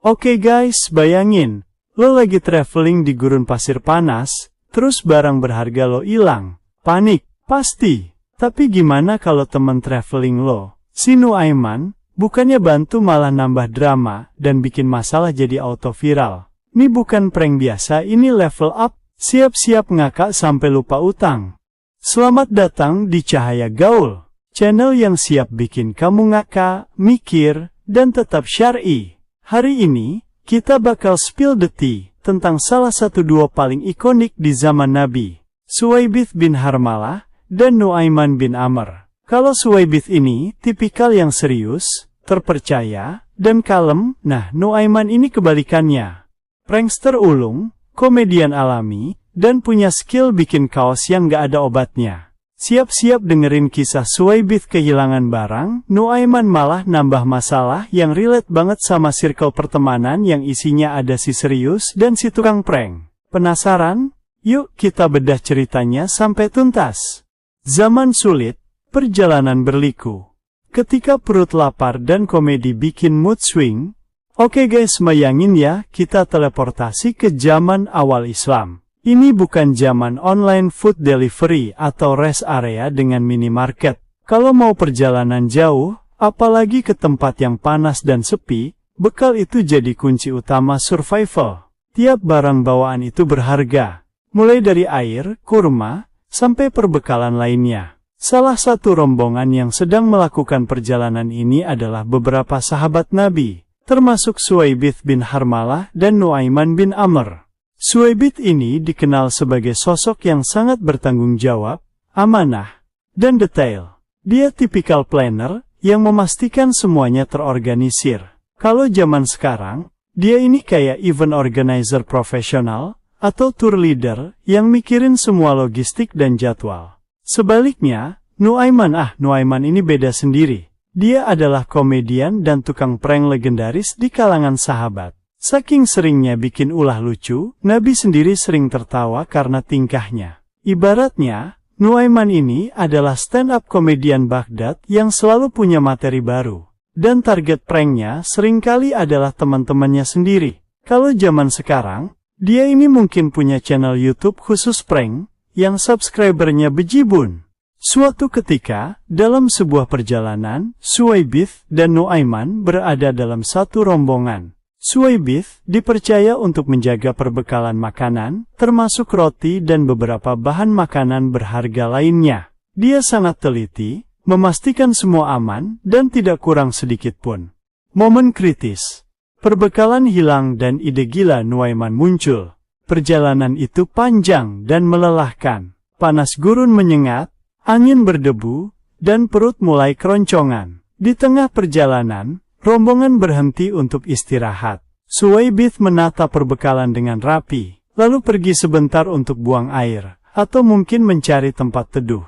Oke guys, bayangin, lo lagi traveling di gurun pasir panas, terus barang berharga lo hilang. Panik, pasti. Tapi gimana kalau teman traveling lo, si Nuaiman, bukannya bantu malah nambah drama dan bikin masalah jadi auto viral. Ini bukan prank biasa, ini level up, siap-siap ngakak sampai lupa utang. Selamat datang di Cahaya Gaul, channel yang siap bikin kamu ngakak, mikir, dan tetap syar'i. Hari ini, kita bakal spill the tea tentang salah satu duo paling ikonik di zaman Nabi, Suwaibith bin Harmalah dan Nuaiman bin Amr. Kalau Suwaibith ini tipikal yang serius, terpercaya, dan kalem, nah Nuaiman ini kebalikannya. Prankster ulung, komedian alami, dan punya skill bikin kaos yang gak ada obatnya. Siap-siap dengerin kisah Suwaibith kehilangan barang, Nuaiman malah nambah masalah yang relate banget sama circle pertemanan yang isinya ada si serius dan si tukang prank. Penasaran? Yuk kita bedah ceritanya sampai tuntas. Zaman sulit, perjalanan berliku. Ketika perut lapar dan komedi bikin mood swing, oke guys, bayangin ya, kita teleportasi ke zaman awal Islam. Ini bukan zaman online food delivery atau rest area dengan minimarket. Kalau mau perjalanan jauh, apalagi ke tempat yang panas dan sepi, bekal itu jadi kunci utama survival. Tiap barang bawaan itu berharga, mulai dari air, kurma, sampai perbekalan lainnya. Salah satu rombongan yang sedang melakukan perjalanan ini adalah beberapa sahabat Nabi, termasuk Suwaibith bin Harmalah dan Nuaiman bin Amr. Suwaibith ini dikenal sebagai sosok yang sangat bertanggung jawab, amanah, dan detail. Dia tipikal planner yang memastikan semuanya terorganisir. Kalau zaman sekarang, dia ini kayak event organizer profesional atau tour leader yang mikirin semua logistik dan jadwal. Sebaliknya, Nuaiman ini beda sendiri. Dia adalah komedian dan tukang prank legendaris di kalangan sahabat. Saking seringnya bikin ulah lucu, Nabi sendiri sering tertawa karena tingkahnya. Ibaratnya, Nuaiman ini adalah stand-up komedian Baghdad yang selalu punya materi baru. Dan target pranknya seringkali adalah teman-temannya sendiri. Kalau zaman sekarang, dia ini mungkin punya channel YouTube khusus prank, yang subscribernya bejibun. Suatu ketika, dalam sebuah perjalanan, Suwaibith dan Nuaiman berada dalam satu rombongan. Suwaibith dipercaya untuk menjaga perbekalan makanan, termasuk roti dan beberapa bahan makanan berharga lainnya. Dia sangat teliti, memastikan semua aman dan tidak kurang sedikit pun. Momen kritis. Perbekalan hilang dan ide gila Nuaiman muncul. Perjalanan itu panjang dan melelahkan. Panas gurun menyengat, angin berdebu, dan perut mulai keroncongan. Di tengah perjalanan, rombongan berhenti untuk istirahat. Suwaibith menata perbekalan dengan rapi, lalu pergi sebentar untuk buang air, atau mungkin mencari tempat teduh.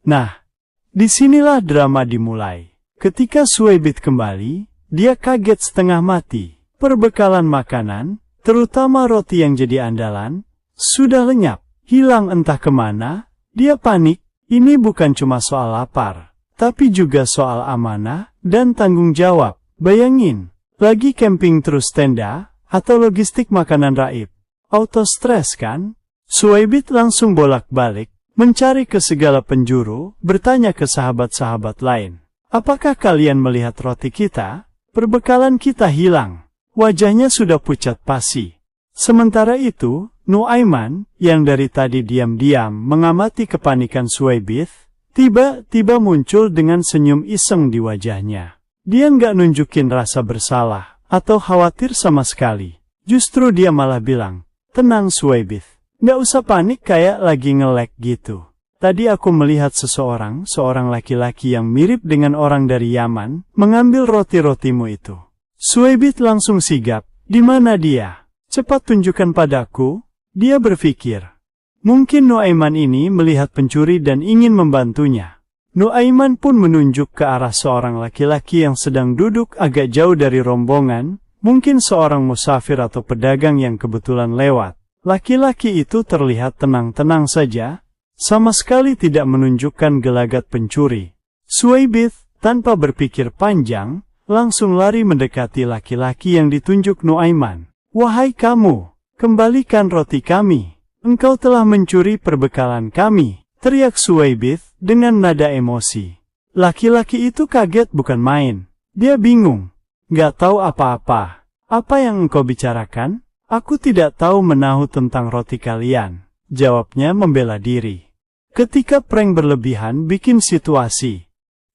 Nah, disinilah drama dimulai. Ketika Suwaibith kembali, dia kaget setengah mati. Perbekalan makanan, terutama roti yang jadi andalan, sudah lenyap, hilang entah kemana. Dia panik, ini bukan cuma soal lapar, tapi juga soal amanah dan tanggung jawab. Bayangin, lagi camping terus tenda, atau logistik makanan raib. Auto stres kan? Suwaibith langsung bolak-balik, mencari ke segala penjuru, bertanya ke sahabat-sahabat lain. Apakah kalian melihat roti kita? Perbekalan kita hilang. Wajahnya sudah pucat pasi. Sementara itu, Nuaiman, yang dari tadi diam-diam mengamati kepanikan Suwaibith, tiba-tiba muncul dengan senyum iseng di wajahnya. Dia nggak nunjukin rasa bersalah atau khawatir sama sekali. Justru dia malah bilang, tenang Suwaibith, nggak usah panik kayak lagi nge-lag gitu. Tadi aku melihat seorang laki-laki yang mirip dengan orang dari Yaman, mengambil roti-rotimu itu. Suwaibith langsung sigap, di mana dia? Cepat tunjukkan padaku. Dia berpikir, mungkin Nuaiman ini melihat pencuri dan ingin membantunya. Nuaiman pun menunjuk ke arah seorang laki-laki yang sedang duduk agak jauh dari rombongan, mungkin seorang musafir atau pedagang yang kebetulan lewat. Laki-laki itu terlihat tenang-tenang saja, sama sekali tidak menunjukkan gelagat pencuri. Suwaibith, tanpa berpikir panjang, langsung lari mendekati laki-laki yang ditunjuk Nuaiman. "Wahai kamu, kembalikan roti kami. Engkau telah mencuri perbekalan kami," teriak Suwaibith dengan nada emosi. Laki-laki itu kaget bukan main. Dia bingung. "Gak tahu apa-apa. Apa yang engkau bicarakan?" "Aku tidak tahu menahu tentang roti kalian," jawabnya membela diri. Ketika prank berlebihan bikin situasi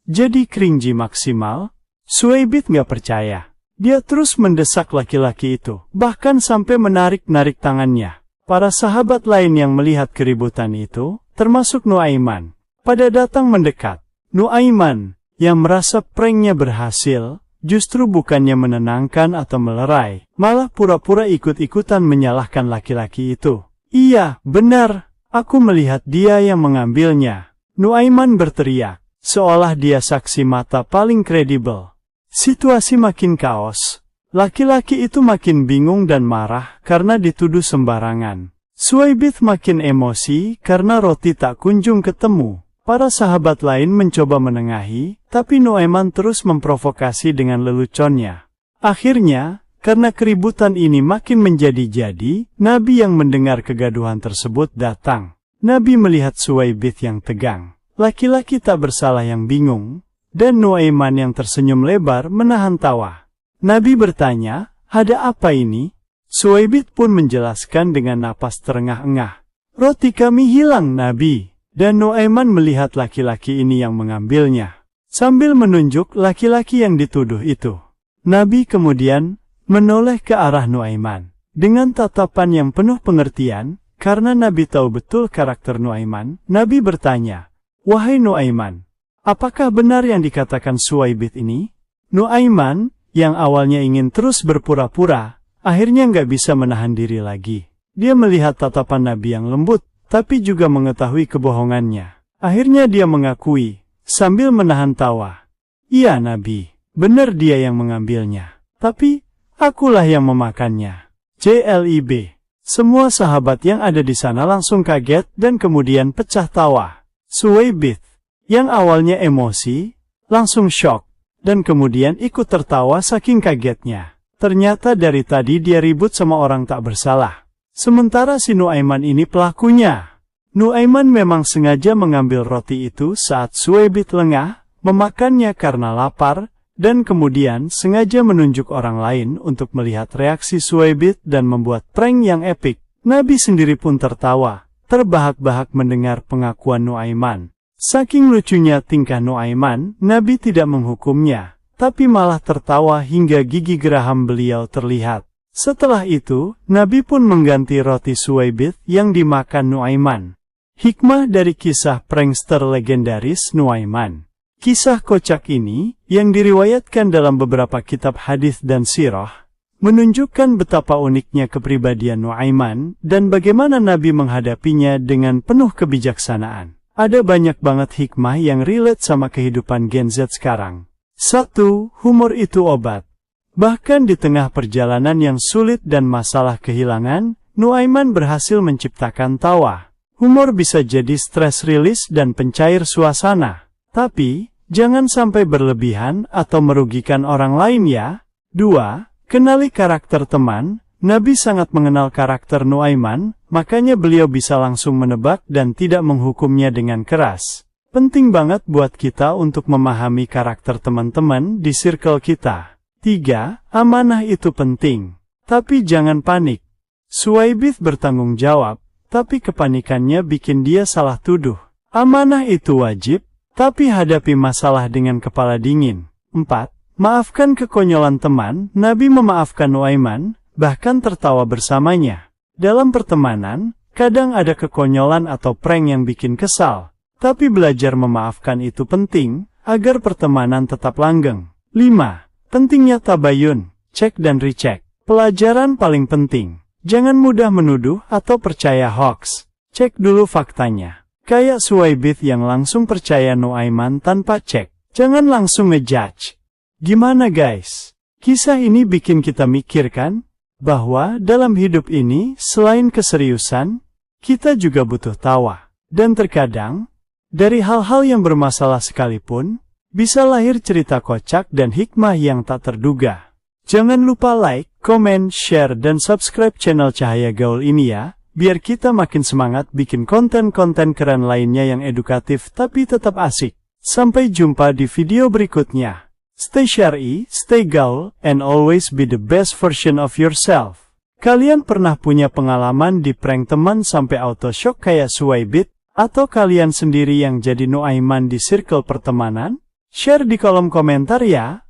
jadi cringy maksimal, Suwaibith gak percaya. Dia terus mendesak laki-laki itu, bahkan sampai menarik-narik tangannya. Para sahabat lain yang melihat keributan itu, termasuk Nuaiman, pada datang mendekat. Nuaiman, yang merasa pranknya berhasil, justru bukannya menenangkan atau melerai, malah pura-pura ikut-ikutan menyalahkan laki-laki itu. "Iya, benar. Aku melihat dia yang mengambilnya," Nuaiman berteriak, seolah dia saksi mata paling kredibel. Situasi makin kaos. Laki-laki itu makin bingung dan marah karena dituduh sembarangan. Suwaibith makin emosi karena roti tak kunjung ketemu. Para sahabat lain mencoba menengahi, tapi Nuaiman terus memprovokasi dengan leluconnya. Akhirnya, karena keributan ini makin menjadi-jadi, Nabi yang mendengar kegaduhan tersebut datang. Nabi melihat Suwaibith yang tegang, laki-laki tak bersalah yang bingung, dan Nuaiman yang tersenyum lebar menahan tawa. Nabi bertanya, "Ada apa ini?" Suwaibith pun menjelaskan dengan napas terengah-engah. "Roti kami hilang, Nabi." Dan Nuaiman melihat laki-laki ini yang mengambilnya, sambil menunjuk laki-laki yang dituduh itu. Nabi kemudian menoleh ke arah Nuaiman dengan tatapan yang penuh pengertian. Karena Nabi tahu betul karakter Nuaiman, Nabi bertanya, "Wahai Nuaiman, apakah benar yang dikatakan Suwaibith ini?" Nuaiman, yang awalnya ingin terus berpura-pura, akhirnya nggak bisa menahan diri lagi. Dia melihat tatapan Nabi yang lembut, tapi juga mengetahui kebohongannya. Akhirnya dia mengakui, sambil menahan tawa. "Iya Nabi, benar dia yang mengambilnya. Tapi, akulah yang memakannya." JLIB. Semua sahabat yang ada di sana langsung kaget dan kemudian pecah tawa. Suwaibith, yang awalnya emosi, langsung shock, dan kemudian ikut tertawa saking kagetnya. Ternyata dari tadi dia ribut sama orang tak bersalah. Sementara si Nuaiman ini pelakunya. Nuaiman memang sengaja mengambil roti itu saat Suwaibith lengah, memakannya karena lapar, dan kemudian sengaja menunjuk orang lain untuk melihat reaksi Suwaibith dan membuat prank yang epik. Nabi sendiri pun tertawa, terbahak-bahak mendengar pengakuan Nuaiman. Saking lucunya tingkah Nuaiman, Nabi tidak menghukumnya, tapi malah tertawa hingga gigi geraham beliau terlihat. Setelah itu, Nabi pun mengganti roti Suwaibith yang dimakan Nuaiman. Hikmah dari kisah prankster legendaris Nuaiman. Kisah kocak ini, yang diriwayatkan dalam beberapa kitab hadis dan sirah, menunjukkan betapa uniknya kepribadian Nuaiman dan bagaimana Nabi menghadapinya dengan penuh kebijaksanaan. Ada banyak banget hikmah yang relate sama kehidupan Gen Z sekarang. 1. Humor itu obat. Bahkan di tengah perjalanan yang sulit dan masalah kehilangan, Nuaiman berhasil menciptakan tawa. Humor bisa jadi stress release dan pencair suasana. Tapi, jangan sampai berlebihan atau merugikan orang lain ya. 2. Kenali karakter teman. Nabi sangat mengenal karakter Nuaiman, makanya beliau bisa langsung menebak dan tidak menghukumnya dengan keras. Penting banget buat kita untuk memahami karakter teman-teman di circle kita. 3. Amanah itu penting. Tapi jangan panik. Suwaibith bertanggung jawab, tapi kepanikannya bikin dia salah tuduh. Amanah itu wajib, tapi hadapi masalah dengan kepala dingin. 4. Maafkan kekonyolan teman. Nabi memaafkan Nuaiman, bahkan tertawa bersamanya. Dalam pertemanan, kadang ada kekonyolan atau prank yang bikin kesal. Tapi belajar memaafkan itu penting, agar pertemanan tetap langgeng. 5. Pentingnya tabayun, cek dan recheck. Pelajaran paling penting. Jangan mudah menuduh atau percaya hoax. Cek dulu faktanya. Kayak Suwaibith yang langsung percaya Nuaiman tanpa cek. Jangan langsung ngejudge. Gimana guys? Kisah ini bikin kita mikir kan? Bahwa dalam hidup ini, selain keseriusan, kita juga butuh tawa. Dan terkadang, dari hal-hal yang bermasalah sekalipun, Bisa lahir cerita kocak dan hikmah yang tak terduga. Jangan lupa like, komen, share, dan subscribe channel Cahaya Gaul ini ya, biar kita makin semangat bikin konten-konten keren lainnya yang edukatif tapi tetap asik. Sampai jumpa di video berikutnya. Stay syar'i, stay gaul, and always be the best version of yourself. Kalian pernah punya pengalaman di prank teman sampai auto shock kayak Suwaibit? Atau kalian sendiri yang jadi Nuaiman di circle pertemanan? Share di kolom komentar ya.